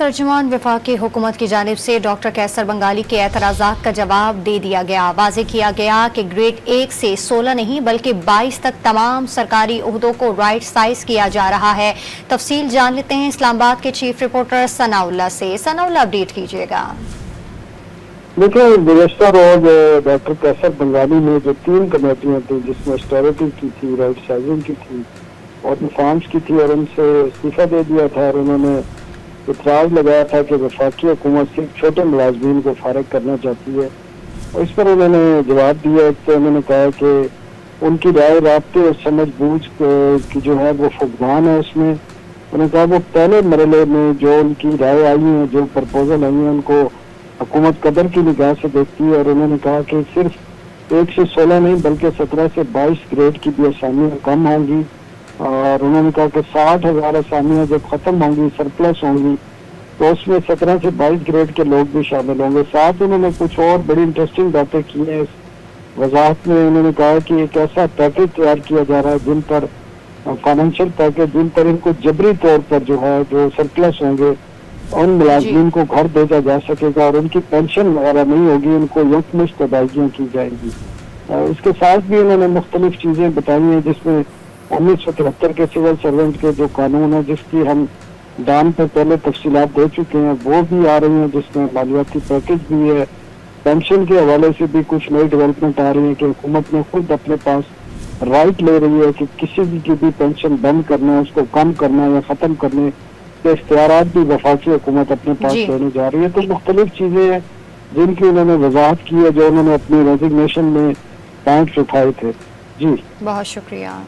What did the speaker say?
तर्जुमान वफाकी हुकूमत की जानिब से डॉक्टर कैसर बंगाली के एतराज़ात का जवाब दे दिया गया। वाज़ेह किया गया कि ग्रेड 1 से 16 नहीं बल्कि 22 तक तमाम सरकारी ओहदों को राइट साइज किया जा रहा है। तफसील जान लेते हैं इस्लामाबाद के चीफ रिपोर्टर सनाउल्लाह से। सनाउल्लाह, अपडेट कीजिएगा। देखिए, गुज़श्ता रोज डॉक्टर कैसर बंगाली ने जो 3 कमेटियाँ थी जिसमें ऑस्टेरिटी की थी, राइट साइजिंग की थी और रिफॉर्म्स की थी, और उनसे इस्तीफा दे दिया था और उन्होंने इतराज़ लगाया था कि वफाकी हुकूमत सिर्फ छोटे मुलाजमीन को फारिग करना चाहती है। और इस पर उन्होंने जवाब दिया कि उन्होंने कहा कि उनकी राय राब्ते और समझ बूझ की जो है वो फुकदान है उसमें। उन्होंने कहा वो पहले मरहले में जो उनकी राय आई है, जो प्रपोजल आई है, उनको हुकूमत कदर की निगाह से देखती है। और उन्होंने कहा कि सिर्फ 1 से 16 नहीं बल्कि 17 से 22 ग्रेड की भी असामियाँ कम होंगी। और उन्होंने कहा कि 60,000 असामियाँ जब ख़त्म होंगी, सरप्लस होंगी, तो उसमें 17 से 22 ग्रेड के लोग भी शामिल होंगे। साथ उन्होंने कुछ और बड़ी इंटरेस्टिंग बातें की हैं इस वजाहत में। उन्होंने कहा कि एक ऐसा पैकेज तैयार किया जा रहा है जिन पर फाइनेंशियल पैकेज, जिन पर इनको जबरी तौर पर जो है जो सरप्लस होंगे उन मुलाजमीन को घर भेजा जा सकेगा और उनकी पेंशन वगैरह नहीं होगी, उनको यकमुश्त अदायगियाँ की जाएंगी। इसके साथ भी उन्होंने मुख्तलिफ चीज़ें बताई हैं जिसमें 1973 के सिविल सर्वेंट के जो कानून है जिसकी हम दान पर पहले तफसीलात दे चुके हैं वो भी आ रही हैं, जिसमें मालियाती पैकेज भी है। पेंशन के हवाले से भी कुछ नई डेवलपमेंट आ रही है कि हुकूमत ने खुद अपने पास राइट ले रही है कि किसी की भी पेंशन बंद करना, उसको कम करना या ख़त्म करने के इख्तियारात भी वफाकी हुकूमत अपने पास लेने जा रही है। तो मुख्तलिफ चीज़ें हैं जिनकी उन्होंने वजाहत की है, जो उन्होंने अपनी रेजिग्नेशन में पॉइंट्स उठाए थे। जी, बहुत शुक्रिया।